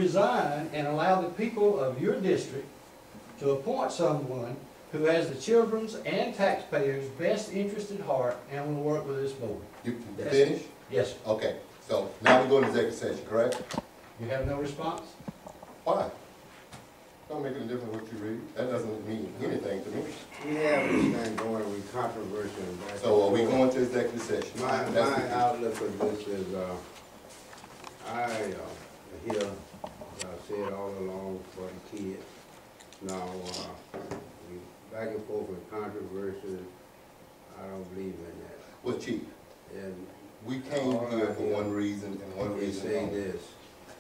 Resign and allow the people of your district to appoint someone who has the children's and taxpayers' best interest at heart and will work with this board. You finished? Yes, sir. Okay, so now we're going to executive session, correct? You have no response? Why? Don't make any difference what you read. That doesn't mean anything to me. We have this thing going with controversial. So are we going to executive session? My outlook for this is, I hear, as I said all along for the kids. Now, we back and forth with controversy. I don't believe in that. Well, Chief, And we came here for one reason and one let me reason say only. this.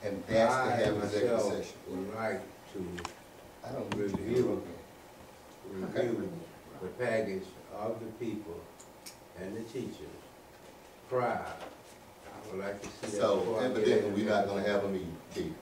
And that's to I have executive myself session. would like to I don't review Okay. the package of the people and the teachers prior. I would like to see that. So before I get evidently, into we're not gonna have a meeting, Chief.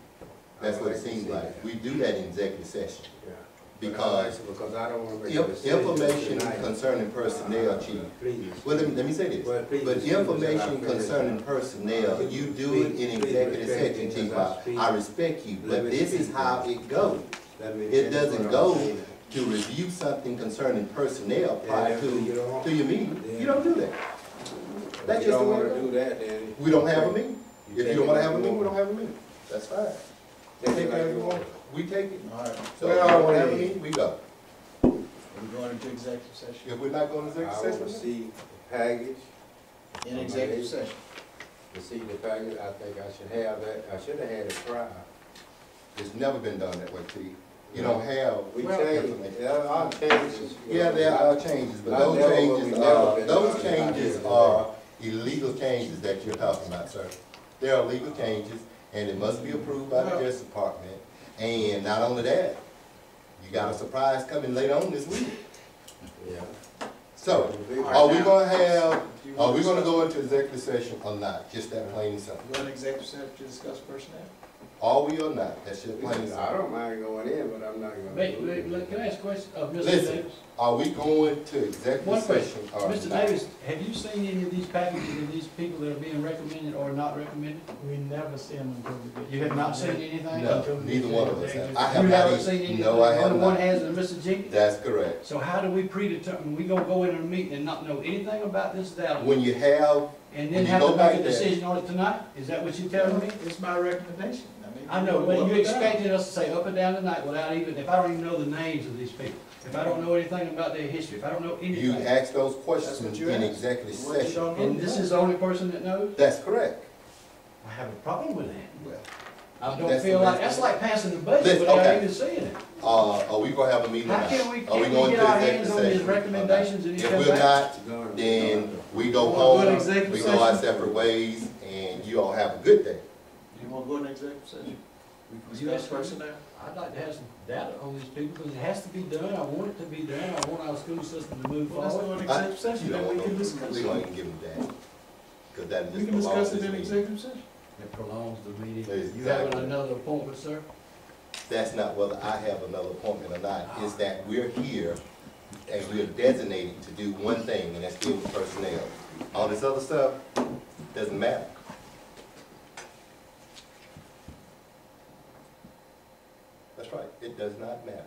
That's I would what it like to seems see like. that. We do that in executive session. Yeah. Because Because I don't want to make a decision information tonight. concerning personnel, Chief. Please. Well, let me say this. Well, please, But excuse me, information I'll finish. concerning personnel, you do it in Please executive respect session, me, Chief. because I speak. I respect you, Let but me this is speak, how please. it goes. Let me It finish doesn't what I'm go saying. to review something concerning personnel prior Yeah, you don't- to your meeting. Yeah. You don't do that. If That's you just the don't way want it to goes. do that, then. We don't have a meeting. You If take you don't it wanna as have a you meeting, we want. don't have a meeting. That's fine. Take Take it it as as you you want. want. We take it. All right, So if you don't wanna have a meeting, we go. we're going into executive session. If we're not going to I executive want to session, see the package, In executive session. to see the package. I think I should have that. I should have had it prior. it's never been done that way, Chief. You don't have. We well, changed, information. there are changes. you Yeah, know, there not- are changes, but not those never, but changes we never are, been those done. changes Not are illegal changes that you're talking about, sir. There are legal changes, and it must be approved by the Justice Department. And not only that, you got a surprise coming later on this week. Yeah. So, are we gonna have, are we gonna go into executive session or not? Just that plain and simple. We're going to executive session to discuss personnel. Are we or not? That's just plain and I simple. don't mind going in, but I'm not going to. Wait, can I ask a question of Mr. Listen, Davis? are we going to One executive question. session or Mr. not? Davis, have you seen any of these packages of these people that are being recommended or not recommended? We never see them until we get. You have not seen anything? No, neither one of us have. I You have not haven't even- seen anything? No, I have Only one not. has, and Mr. Jenkins? That's correct. So how do we predetermine, we gonna go in a meeting and not know anything about this development? When you have, And when then you have go to back make a there- decision on it tonight? Is that what you're telling me? It's my recommendation. I know, but you expected us to say up and down the night without even, if I don't even know the names of these people, if I don't know anything about their history, if I don't know you anything, ask those That's questions what you in asked. executive What you session. don't know. and this is the only person that knows, That's correct. I have a problem with that. Well, I don't That's feel the like, best that's thing. like passing the budget Listen, without okay. even seeing it. are we gonna have a meeting or How not? can we Are going get to our executive hands on these session or not? recommendations and If come we're back? not, then we go Wanna go in home, executive we go our session? separate ways, and you all have a good day. You want to go into executive session? We You can discuss ask questions? personnel. I'd like to have some data on these people, because it has to be done, I want it to be done, I want our school system to move Well, let's go forward. into executive session, You then don't we want can to, discuss we it. don't even give them that, because that We just can prolongs discuss it this in meeting. executive session. It prolongs the meeting. Exactly. You having another appointment, sir? That's not whether I have another appointment or not, it's that we're here and we're designated to do one thing, and that's deal with personnel. All this other stuff doesn't matter. That's right, it does not matter.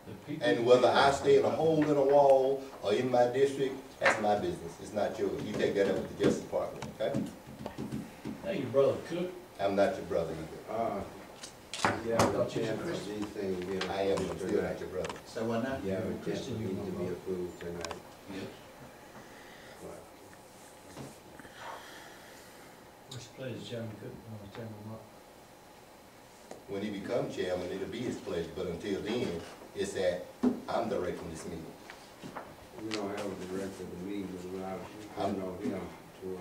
The people- And whether I stay in a hole in a wall or in my district, that's my business, it's not yours. You take that up with the Justice Department, okay? Hey, your brother Cook, I'm not your brother either. Yeah, I the thought you was a chance of Christian. these things being I am approved still tonight. not your brother. So what now? Yeah, You're a the chance Christian, you needs to gonna be vote. approved tonight. what's the pleasure, Chairman Cook, Chairman Mark? When he becomes chairman, it'll be his pleasure, but until then, it's that I'm directing this meeting. We don't have a director of the meeting, but I depend on him to,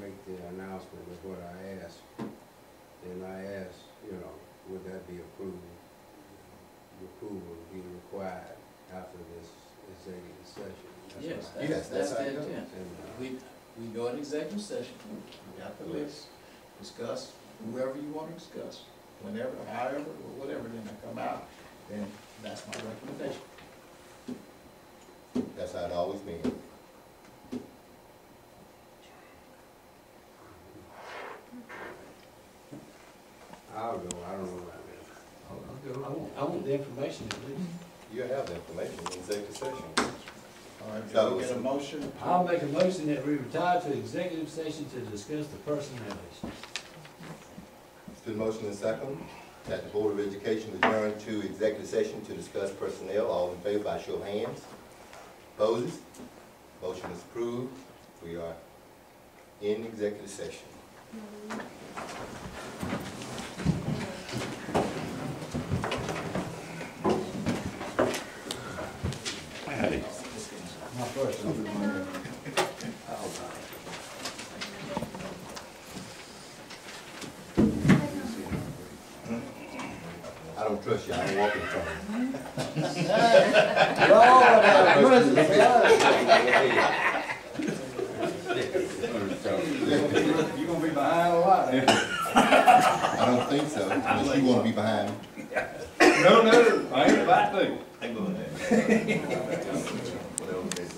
make the announcement of what I asked. And I asked, would that be approved? The approval would be required after this executive session. Yes, what I- Yes, that's that's how the it goes. intent. And, We go in executive session, we got the list, discuss whoever you want to discuss, whenever, however, or whatever, then they come out, then that's my recommendation. That's how it always been. I'll go I don't know about that. I want the information at least. You have the information in executive session. All right, So- can we get a motion? I'll make a motion that we retire to executive session to discuss the personnel issue. It's been motion and second that the Board of Education adjourn to executive session to discuss personnel. All in favor by show of hands. Opposed? Motion is approved. We are in executive session. My first one. I don't trust you. I don't walk in front of you. Lord have mercy. You gonna be behind a lot. I don't think so, unless you want to be behind me. No, I ain't about to. Whatever.